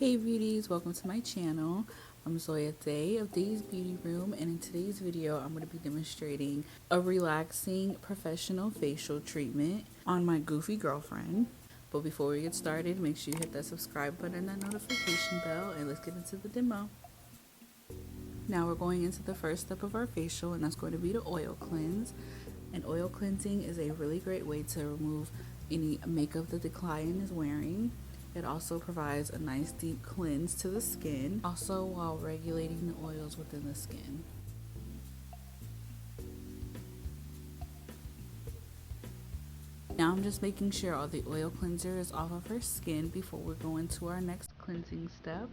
Hey beauties, welcome to my channel. I'm Zoya Day of Day's Beauty Room, and in today's video I'm going to be demonstrating a relaxing professional facial treatment on my goofy girlfriend. But before we get started, make sure you hit that subscribe button and that notification bell, and let's get into the demo. Now we're going into the first step of our facial, and that's going to be the oil cleanse. And oil cleansing is a really great way to remove any makeup that the client is wearing. It also provides a nice deep cleanse to the skin, also while regulating the oils within the skin. Now I'm just making sure all the oil cleanser is off of her skin before we go into our next cleansing step.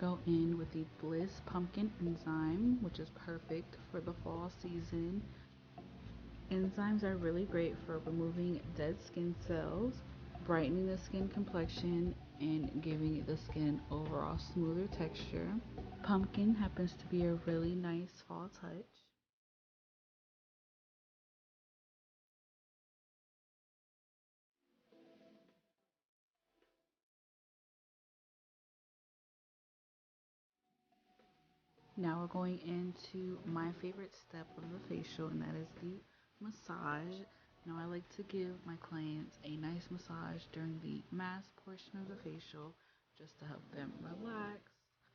Go in with the Bliss Pumpkin Enzyme, which is perfect for the fall season. Enzymes are really great for removing dead skin cells, brightening the skin complexion, and giving the skin overall smoother texture. Pumpkin happens to be a really nice fall touch. Now we're going into my favorite step of the facial, and that is the massage. Now I like to give my clients a nice massage during the mask portion of the facial just to help them relax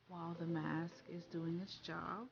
while the mask is doing its job.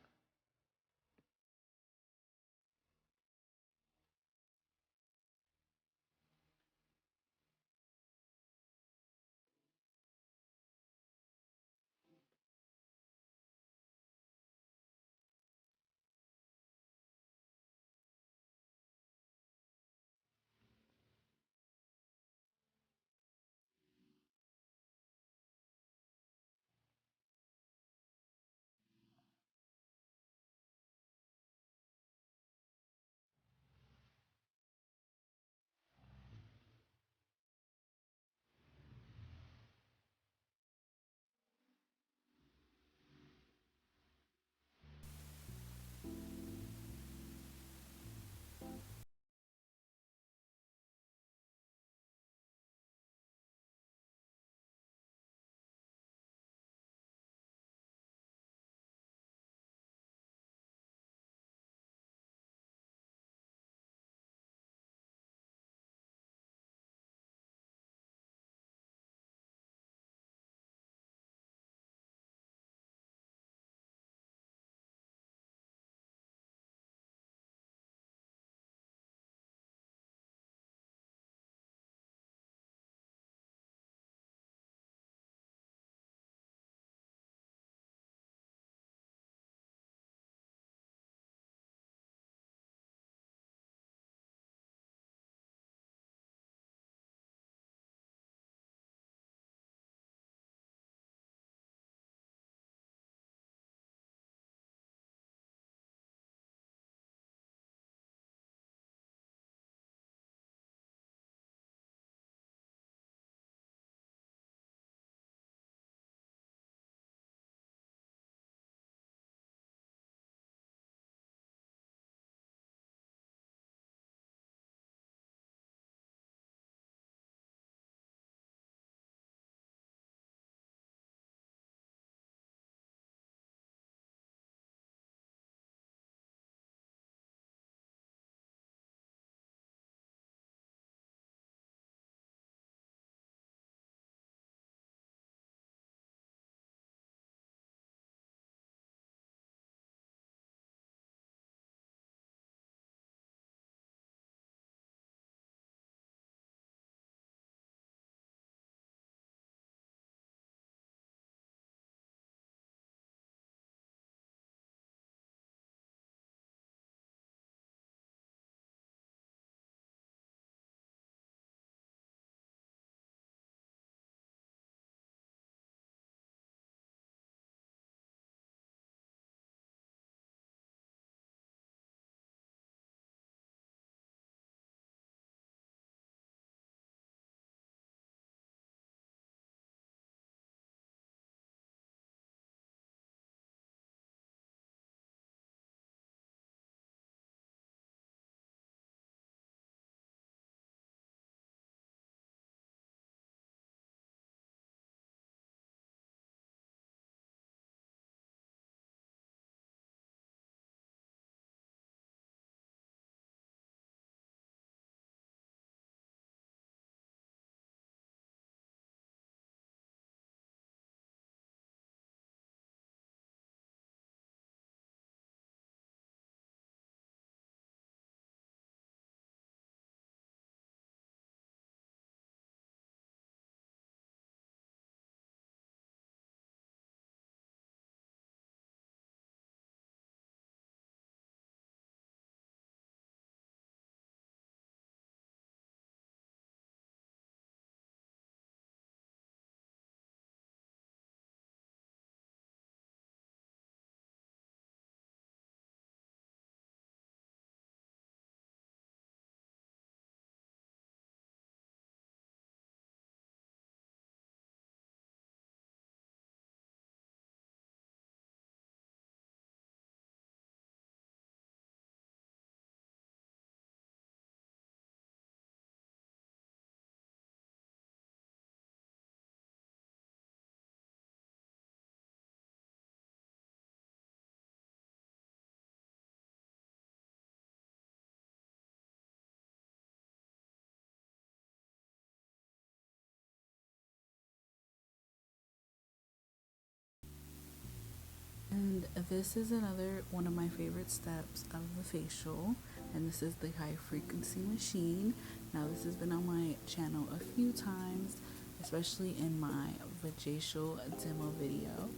And this is another one of my favorite steps of the facial, and this is the high frequency machine. Now this has been on my channel a few times, especially in my vajacial demo video.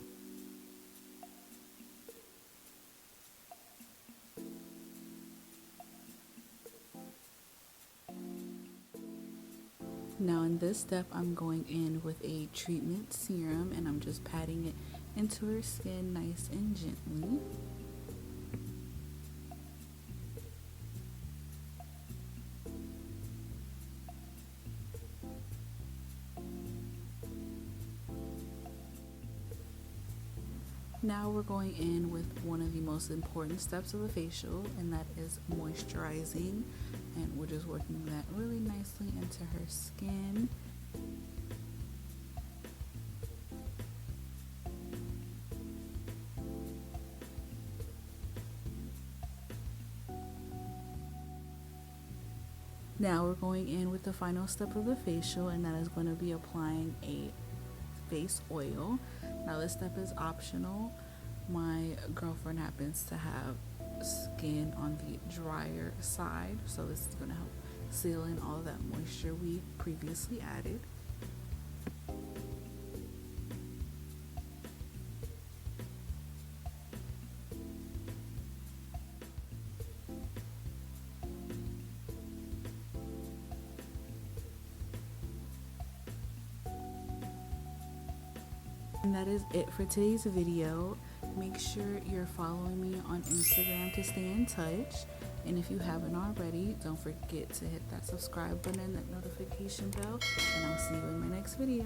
Now in this step, I'm going in with a treatment serum and I'm just patting it into her skin nice and gently. Now we're going in with one of the most important steps of the facial, and that is moisturizing, and we're just working that really nicely into her skin. Now we're going in with the final step of the facial, and that is going to be applying a face oil. Now this step is optional. My girlfriend happens to have skin on the drier side, so this is going to help seal in all of that moisture we previously added. And that is it for today's video. Make sure you're following me on Instagram to stay in touch. And if you haven't already, don't forget to hit that subscribe button and that notification bell. And I'll see you in my next video.